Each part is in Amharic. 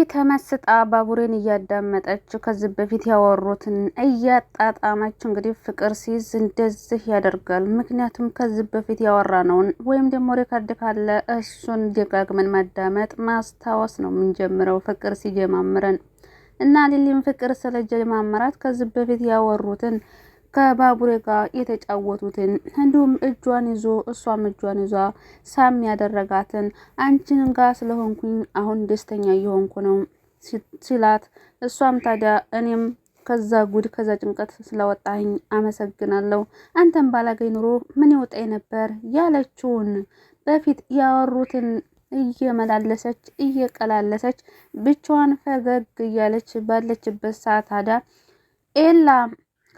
ተመስጣ ባቡሬን እያዳመጠች ከዚህ በፊት ያወሩትን እያጣጣመች እንግዲህ ፍቅር ሲይዝ እንደዚህ ያደርጋል። ምክንያቱም ከዚህ በፊት ያወራነውን ወይም ደግሞ ሪካርድ ካለ እሱን ደጋግመን ማዳመጥ ማስታወስ ነው የምንጀምረው ፍቅር ሲጀማምረን እና ሊሊም ፍቅር ስለጀማመራት ከዚህ በፊት ያወሩትን ከባቡሬ ጋር የተጫወቱትን እንዲሁም እጇን ይዞ እሷም እጇን ይዟ ሳም ያደረጋትን አንቺን ጋር ስለሆንኩኝ አሁን ደስተኛ እየሆንኩ ነው ሲላት እሷም ታዲያ እኔም ከዛ ጉድ ከዛ ጭንቀት ስለወጣኝ አመሰግናለሁ አንተም ባላገኝ ኑሮ ምን ይወጣኝ ነበር ያለችውን በፊት ያወሩትን እየመላለሰች እየቀላለሰች ብቻዋን ፈገግ እያለች ባለችበት ሰዓት ታዲያ ኤላ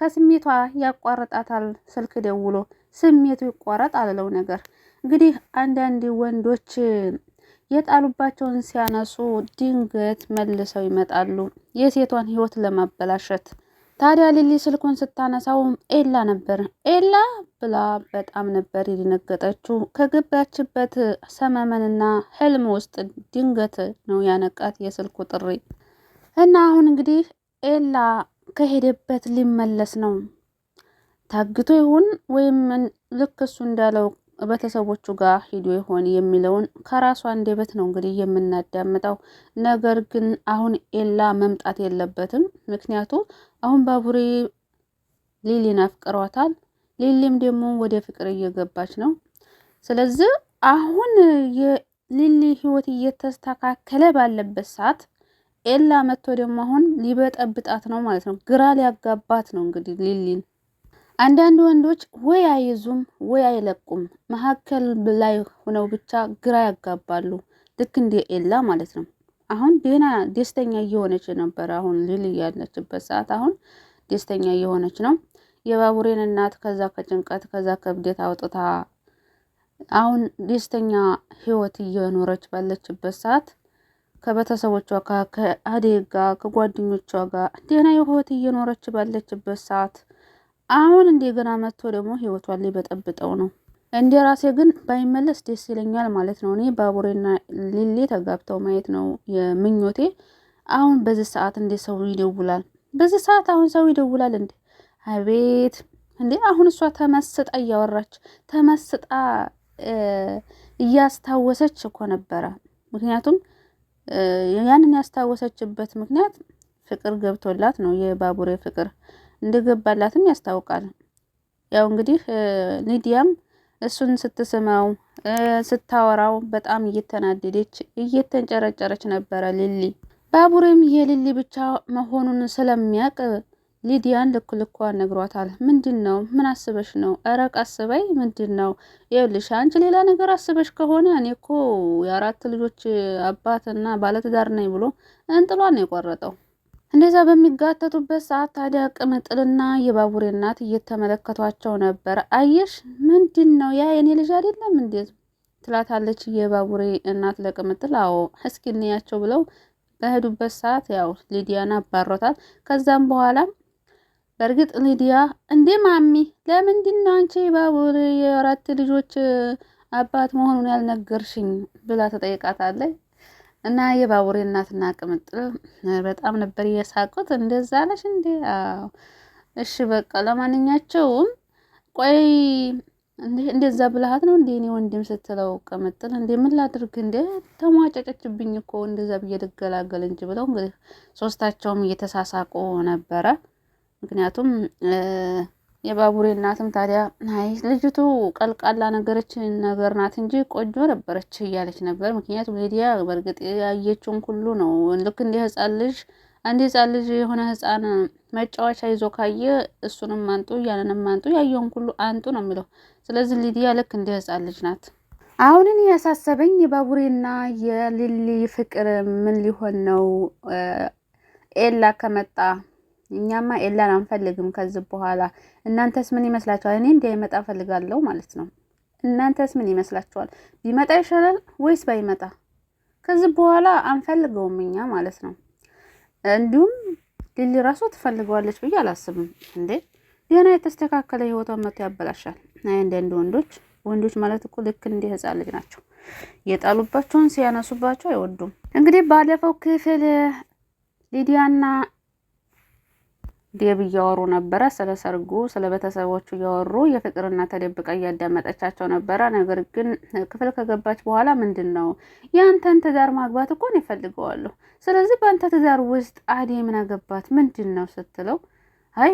ከስሜቷ ያቋርጣታል። ስልክ ደውሎ ስሜቱ ይቋረጥ አለው ነገር እንግዲህ አንዳንድ ወንዶች የጣሉባቸውን ሲያነሱ ድንገት መልሰው ይመጣሉ የሴቷን ህይወት ለማበላሸት። ታዲያ ሊሊ ስልኩን ስታነሳው ኤላ ነበር። ኤላ ብላ በጣም ነበር የደነገጠችው። ከገባችበት ሰመመንና ህልም ውስጥ ድንገት ነው ያነቃት የስልኩ ጥሪ እና አሁን እንግዲህ ኤላ ከሄደበት ሊመለስ ነው። ታግቶ ይሁን ወይም ልክ እሱ እንዳለው ቤተሰቦቹ ጋር ሄዶ ይሆን የሚለውን ከራሱ አንደበት ነው እንግዲህ የምናዳምጠው። ነገር ግን አሁን ኤላ መምጣት የለበትም። ምክንያቱ አሁን ባቡሬ ሊሊን አፍቅሯታል። ሊሊም ደግሞ ወደ ፍቅር እየገባች ነው። ስለዚህ አሁን የሊሊ ህይወት እየተስተካከለ ባለበት ሰዓት ኤላ መጥቶ ደግሞ አሁን ሊበጠብጣት ነው ማለት ነው። ግራ ሊያጋባት ነው እንግዲህ ሊሊን። አንዳንድ ወንዶች ወይ አይዙም ወይ አይለቁም፣ መሀከል ላይ ሆነው ብቻ ግራ ያጋባሉ። ልክ እንደ ኤላ ማለት ነው። አሁን ደህና ደስተኛ እየሆነች ነበር። አሁን ሊሊ ያለችበት ሰዓት አሁን ደስተኛ እየሆነች ነው። የባቡሬን እናት ከዛ ከጭንቀት ከዛ ከብደት አውጥታ አሁን ደስተኛ ህይወት እየኖረች ባለችበት ሰዓት ከቤተሰቦቿ ጋር ከአደይ ጋር ከጓደኞቿ ጋር ደህና ህይወት እየኖረች ባለችበት ሰዓት አሁን እንደገና መጥቶ ደግሞ ህይወቷን ሊበጠብጠው ነው። እንደ ራሴ ግን ባይመለስ ደስ ይለኛል ማለት ነው። እኔ ባቡሬና ሊሊ ተጋብተው ማየት ነው የምኞቴ። አሁን በዚህ ሰዓት እንደ ሰው ይደውላል? በዚህ ሰዓት አሁን ሰው ይደውላል እንዴ? አቤት እንዴ! አሁን እሷ ተመስጣ እያወራች ተመስጣ እያስታወሰች እኮ ነበረ። ምክንያቱም ያንን ያስታወሰችበት ምክንያት ፍቅር ገብቶላት ነው። የባቡሬ ፍቅር እንደገባላትም ያስታውቃል። ያው እንግዲህ ሊዲያም እሱን ስትስመው ስታወራው በጣም እየተናደደች እየተንጨረጨረች ነበረ ሊሊ። ባቡሬም የሊሊ ብቻ መሆኑን ስለሚያውቅ ሊዲያን ልክ ልኳን ነግሯታል። ምንድነው? ምን አስበሽ ነው? ኧረ ቀስ በይ። ምንድነው? ይኸውልሽ አንቺ ሌላ ነገር አስበሽ ከሆነ እኔ እኮ የአራት ልጆች አባትና ባለትዳር ነኝ ብሎ እንጥሏን ነው የቆረጠው። እንደዛ በሚጋተቱበት ሰዓት ታዲያ ቅምጥልና የባቡሬ እናት እየተመለከቷቸው ነበር። አየሽ ምንድነው? ያ የኔ ልጅ አይደለም እንዴት ትላታለች የባቡሬ እናት ለቅምጥል። አዎ እስኪ እንያቸው ብለው በሄዱበት ሰዓት ያው ሊዲያን አባሮታል። ከዛም በኋላ በእርግጥ ሊዲያ እንዴ ማሚ ለምንድን ነው አንቺ ባቡሬ የአራት ልጆች አባት መሆኑን ያልነገርሽኝ ብላ ተጠይቃታለች። እና የባቡሬ እናትና ቅምጥል በጣም ነበር እየሳቁት። እንደዛ አለሽ እንዴ? አዎ እሺ በቃ ለማንኛቸውም ቆይ እንደዛ ብልሃት ነው እንዴ እኔ ወንድም ስትለው ቅምጥል እንዴ ምን ላድርግ እንዴ ተሟጨጨችብኝ እኮ እንደዛ ብዬ ልገላገል እንጂ ብለው እንግዲህ ሶስታቸውም እየተሳሳቁ ነበረ። ምክንያቱም የባቡሬ እናትም ታዲያ አይ ልጅቱ ቀልቃላ ነገር ናት እንጂ ቆንጆ ነበረች እያለች ነበር። ምክንያቱም ሊዲያ በእርግጥ ያየችውን ሁሉ ነው። ልክ እንደ ህፃን ልጅ አንድ ህፃን ልጅ የሆነ ህፃን መጫወቻ ይዞ ካየ እሱንም አንጡ ያንንም አንጡ ያየውን ሁሉ አንጡ ነው የሚለው። ስለዚህ ሊዲያ ልክ እንደ ህፃን ልጅ ናት። አሁንን ያሳሰበኝ የባቡሬና የሊሊ ፍቅር ምን ሊሆን ነው? ኤላ ከመጣ እኛማ ኤላን አንፈልግም ከዚህ በኋላ። እናንተስ ምን ይመስላችኋል? እኔ እንዳይመጣ ፈልጋለሁ ማለት ነው። እናንተስ ምን ይመስላችኋል? ቢመጣ ይሻላል ወይስ ባይመጣ? ከዚህ በኋላ አንፈልገውም እኛ ማለት ነው። እንዲሁም ሊሊ ራሱ ትፈልገዋለች ብዬ አላስብም። እንዴ ደህና የተስተካከለ ህይወቷን መቶ ያበላሻል። አንዳንድ ወንዶች ማለት እኮ ልክ እንደ ህፃን ልጅ ናቸው። የጣሉባቸውን ሲያነሱባቸው አይወዱም። እንግዲህ ባለፈው ክፍል ሊዲያና ዴብ እያወሩ ነበረ። ስለ ሰርጉ፣ ስለ ቤተሰቦቹ እያወሩ የፍቅርና ተደብቃ እያዳመጠቻቸው ነበረ። ነገር ግን ክፍል ከገባች በኋላ ምንድን ነው የአንተን ትዳር ማግባት እኮ ነው እፈልገዋለሁ። ስለዚህ በአንተ ትዳር ውስጥ አደይ ምን አገባት ምንድን ነው ስትለው፣ አይ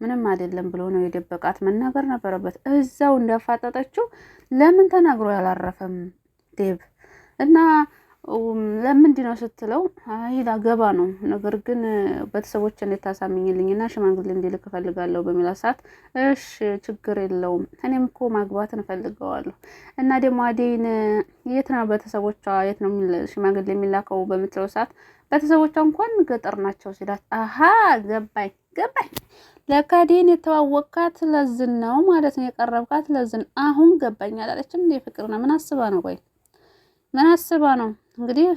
ምንም አይደለም ብሎ ነው የደበቃት። መናገር ነበረበት። እዛው እንዳፋጠጠችው ለምን ተናግሮ ያላረፈም ዴብ እና ለምንድን ነው ስትለው፣ አይ ላገባ ነው፣ ነገር ግን ቤተሰቦች እንዴት ታሳምኝልኝና ሽማግሌ እንዲልክ እፈልጋለሁ በሚለው ሰዓት፣ እሺ ችግር የለውም እኔም እኮ ማግባትን እፈልገዋለሁ እና ደግሞ አደይን የት ነው ቤተሰቦቿ የት ነው ሽማግሌ የሚላከው በምትለው ሰዓት፣ ቤተሰቦቿ እንኳን ገጠር ናቸው ሲላት፣ አሀ ገባኝ ለካ አደይን የተዋወቅካት ለዝን ነው ማለት ነው፣ የቀረብካት ለዝን። አሁን ገባኝ አላለችም እንዴ ፍቅር ነው? ምን አስባ ነው? ቆይ ምን አስባ ነው? እንግዲህ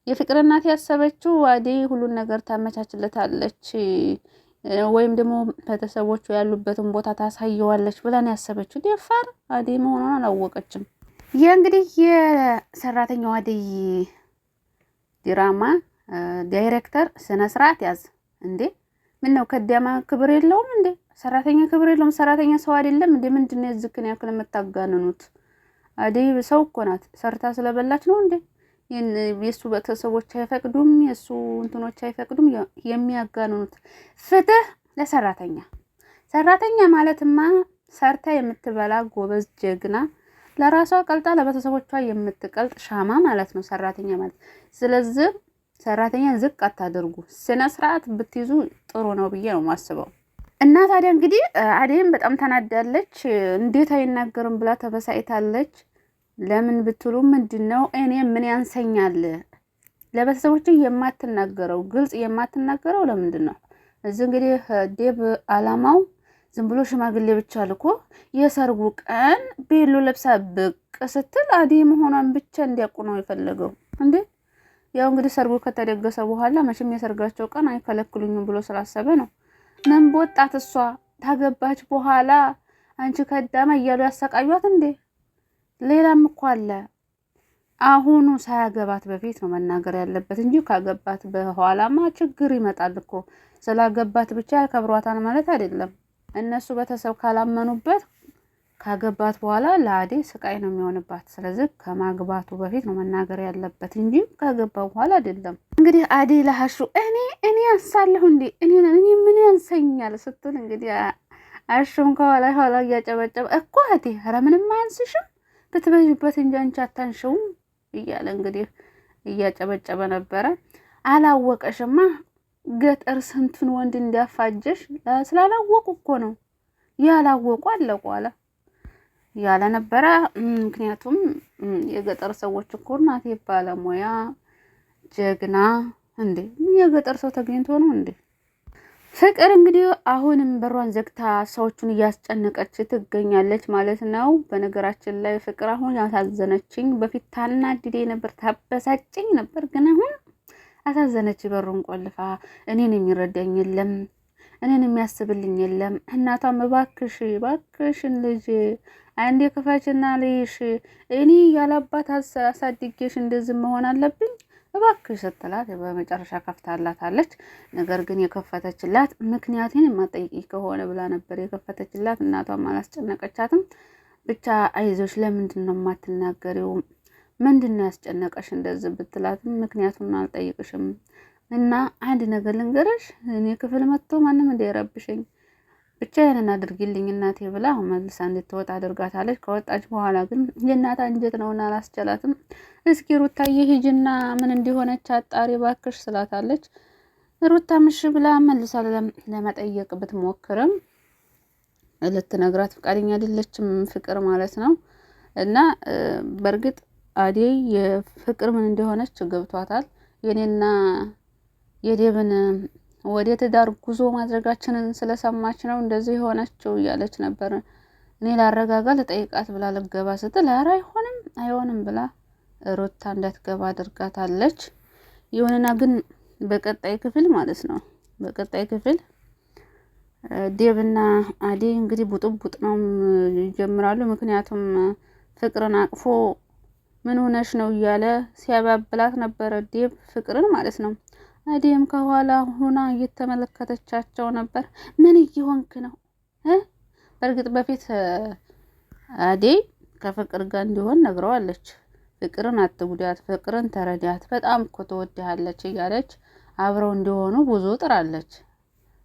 የፍቅር እናት ያሰበችው አደይ ሁሉን ነገር ታመቻችለታለች ወይም ደግሞ ቤተሰቦቹ ያሉበትን ቦታ ታሳየዋለች ብለን ያሰበችው። ደፋር አደይ መሆኗን አላወቀችም። ይህ እንግዲህ የሰራተኛው አደይ ድራማ ዳይሬክተር ስነ ስርዓት ያዝ እንዴ! ምን ነው ከዲያማ ክብር የለውም እንዴ? ሰራተኛ ክብር የለውም? ሰራተኛ ሰው አይደለም እንዴ? ምንድነው የዝክን ያክል የምታጋንኑት? አደይ ሰው እኮ ናት። ሰርታ ስለበላች ነው እንዴ? የሱ ቤተሰቦች አይፈቅዱም፣ የሱ እንትኖች አይፈቅዱም የሚያጋንኑት። ፍትህ ለሰራተኛ። ሰራተኛ ማለትማ ሰርታ የምትበላ ጎበዝ ጀግና፣ ለራሷ ቀልጣ ለቤተሰቦቿ የምትቀልጥ ሻማ ማለት ነው ሰራተኛ ማለት። ስለዚህ ሰራተኛ ዝቅ አታደርጉ። ስነ ስርዓት ብትይዙ ጥሩ ነው ብዬ ነው ማስበው። እና ታዲያ እንግዲህ አደይም በጣም ተናዳለች። እንዴት አይናገርም ብላ ተበሳይታለች። ለምን ብትሉ ምንድነው እኔ ምን ያንሰኛል? ለቤተሰቦች የማትናገረው ግልጽ የማትናገረው ለምንድን ነው? እዚህ እንግዲህ ዴብ አላማው ዝም ብሎ ሽማግሌ ብቻ ልኮ የሰርጉ ቀን ቤሎ ለብሳ ብቅ ስትል አደይ መሆኗን ብቻ እንዲያውቁ ነው የፈለገው እንዴ። ያው እንግዲህ ሰርጉ ከተደገሰ በኋላ መቼም የሰርጋቸው ቀን አይከለክሉኝም ብሎ ስላሰበ ነው። ምን በወጣት እሷ ታገባች በኋላ አንቺ ከዳማ እያሉ ያሰቃዩት እንዴ? ሌላም እኮ አለ። አሁኑ ሳያገባት በፊት ነው መናገር ያለበት እንጂ ካገባት በኋላማ ችግር ይመጣል እኮ። ስላገባት ብቻ ያከብሯታል ማለት አይደለም። እነሱ ቤተሰብ ካላመኑበት ካገባት በኋላ ለአደይ ስቃይ ነው የሚሆንባት። ስለዚህ ከማግባቱ በፊት ነው መናገር ያለበት እንጂ ካገባ በኋላ አይደለም። እንግዲህ አደይ ለሀሹ እኔ ያንሳለሁ እንዴ እኔ ምን ያንሰኛል ስትል እንግዲህ አሹም ከኋላ ኋላ እያጨበጨበ እኮ አደይ ኧረ ምንም አያንስሽም ብትበዥበት እንጂ አንቺ አታንሽውም እያለ እንግዲህ እያጨበጨበ ነበረ። አላወቀሽማ ገጠር ስንቱን ወንድ እንዲያፋጀሽ ስላላወቁ እኮ ነው። ያላወቁ አለቁ አለ ያለ ነበረ። ምክንያቱም የገጠር ሰዎች እኮ እናቴ ባለሙያ ጀግና እንዴ የገጠር ሰው ተገኝቶ ነው እንዴ? ፍቅር እንግዲህ አሁንም በሯን ዘግታ ሰዎቹን እያስጨነቀች ትገኛለች ማለት ነው። በነገራችን ላይ ፍቅር አሁን ያሳዘነችኝ፣ በፊት ታናድዴ ነበር ታበሳጨኝ ነበር፣ ግን አሁን አሳዘነች። በሩን ቆልፋ እኔን የሚረዳኝ የለም፣ እኔን የሚያስብልኝ የለም። እናቷም እባክሽን ልጅ አንዴ ክፈችና ልይሽ፣ እኔ ያላባት አሳድጌሽ እንደዚህ መሆን አለብኝ እባክሽ ስትላት በመጨረሻ ከፍታላታለች። ነገር ግን የከፈተችላት ምክንያቱን የማጠይቂ ከሆነ ብላ ነበር የከፈተችላት። እናቷም አላስጨነቀቻትም። ብቻ አይዞሽ ለምንድን ነው የማትናገሪው? ምንድን ነው ያስጨነቀሽ እንደዚህ ብትላትም ምክንያቱን አልጠይቅሽም እና አንድ ነገር ልንገርሽ፣ እኔ ክፍል መጥቶ ማንም እንዳይረብሸኝ ብቻ ያንን አድርጊልኝ እናቴ ብላ መልሳ እንድትወጣ አድርጋታለች። ከወጣች በኋላ ግን የእናት አንጀት ነውና አላስቻላትም። እስኪ ሩታዬ ሂጂና ምን እንዲሆነች አጣሪ ባክሽ ስላታለች። ሩታ ምሽ ብላ መልሳ ለመጠየቅ ብትሞክርም ልትነግራት ፈቃደኛ አይደለችም፣ ፍቅር ማለት ነው። እና በእርግጥ አደይ የፍቅር ምን እንደሆነች ገብቷታል። የኔና የዴብን ወደ ትዳር ጉዞ ማድረጋችንን ስለሰማች ነው እንደዚህ የሆነችው እያለች ነበር። እኔ ላረጋጋ ልጠይቃት ብላ ልገባ ስትል ኧረ አይሆንም ብላ ሩታ እንዳትገባ አድርጋታለች። ይሁንና ግን በቀጣይ ክፍል ማለት ነው በቀጣይ ክፍል ዴብና አደይ እንግዲህ ቡጥቡጥ ነው ይጀምራሉ። ምክንያቱም ፍቅርን አቅፎ ምን ሆነሽ ነው እያለ ሲያባብላት ነበረ ዴቭ ፍቅርን ማለት ነው። አዴም ከኋላ ሆና እየተመለከተቻቸው ነበር። ምን እየሆንክ ነው? በእርግጥ በፊት አዴ ከፍቅር ጋር እንዲሆን ነግረዋለች። ፍቅርን አትጉዳት፣ ፍቅርን ተረዳት፣ በጣም እኮ ትወድሃለች እያለች አብረው እንዲሆኑ ብዙ ጥራለች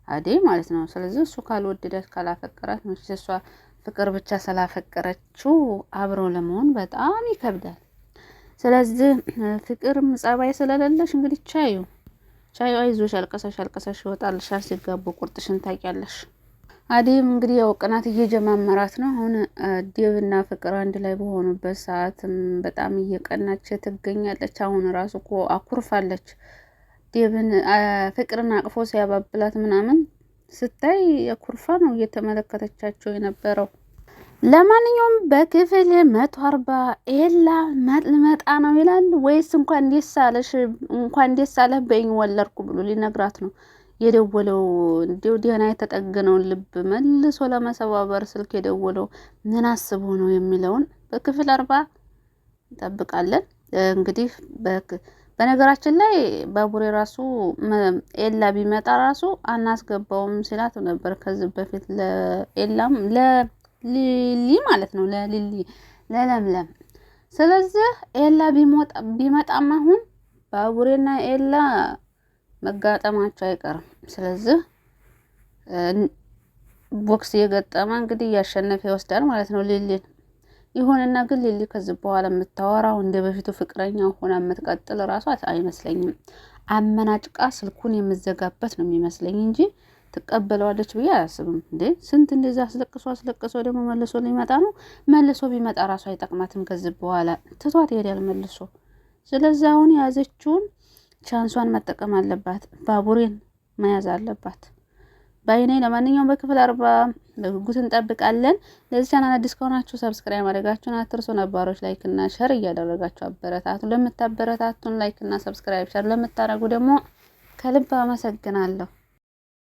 አዴ ማለት ነው። ስለዚህ እሱ ካልወደዳት ካላፈቀራት መቼ እሷ ፍቅር ብቻ ስላፈቀረችው አብረው ለመሆን በጣም ይከብዳል። ስለዚህ ፍቅርም ጸባይ ስለሌለሽ እንግዲህ ቻዩ አይዞሽ፣ አልቀሰሽ ይወጣልሻል። ሲጋቡ ቁርጥሽን ታውቂያለሽ። አዴም እንግዲህ ያው ቅናት እየጀማመራት ነው። አሁን ዴቭና ፍቅር አንድ ላይ በሆኑበት ሰዓትም በጣም እየቀናች ትገኛለች። አሁን ራሱ እኮ አኩርፋለች። ዴቭን ፍቅርን አቅፎ ሲያባብላት ምናምን ስታይ አኩርፋ ነው እየተመለከተቻቸው የነበረው። ለማንኛውም በክፍል 140 ኤላ ልመጣ ነው ይላል ወይስ እንኳን ደስ አለህ በይኝ ወለድኩ ብሎ ሊነግራት ነው የደወለው? እንዲሁ ደህና የተጠገነውን ልብ መልሶ ለመሰባበር ስልክ የደወለው ምን አስቦ ነው የሚለውን በክፍል 40 እንጠብቃለን። እንግዲህ በነገራችን ላይ ባቡሬ ራሱ ኤላ ቢመጣ ራሱ አናስገባውም ሲላት ነበር ከዚህ በፊት ለኤላም ሊሊ ማለት ነው ለለምለም። ስለዚህ ኤላ ቢመጣም አሁን ባቡሬና ኤላ መጋጠማቸው አይቀርም። ስለዚህ ቦክስ የገጠመ እንግዲህ እያሸነፈ ይወስዳል ማለት ነው ሊሊን። ይሁንና ግን ሊሊ ከዚህ በኋላ የምታወራው እንደ በፊቱ ፍቅረኛ ሆና የምትቀጥል ራሷ አይመስለኝም። አመናጭቃ ስልኩን የምዘጋበት ነው የሚመስለኝ እንጂ ትቀበለዋለች ብዬ አያስብም። እንዴ ስንት እንደዛ አስለቅሶ ደግሞ መልሶ ሊመጣ ነው። መልሶ ቢመጣ ራሱ አይጠቅማትም። ከዚህ በኋላ ትቷት ይሄዳል መልሶ። ስለዚህ አሁን የያዘችውን ቻንሷን መጠቀም አለባት። ባቡሬን መያዝ አለባት ባይኔ። ለማንኛውም በክፍል 40 በጉጉት እንጠብቃለን። ለዚህ ቻናል አዲስ ከሆናችሁ ሰብስክራይብ ማድረጋችሁን አትርሱ። ነባሮች ላይክ እና ሼር እያደረጋችሁ አበረታቱ። ለምታበረታቱን ላይክ እና ሰብስክራይብ ሼር ለምታደርጉ ደግሞ ከልብ አመሰግናለሁ።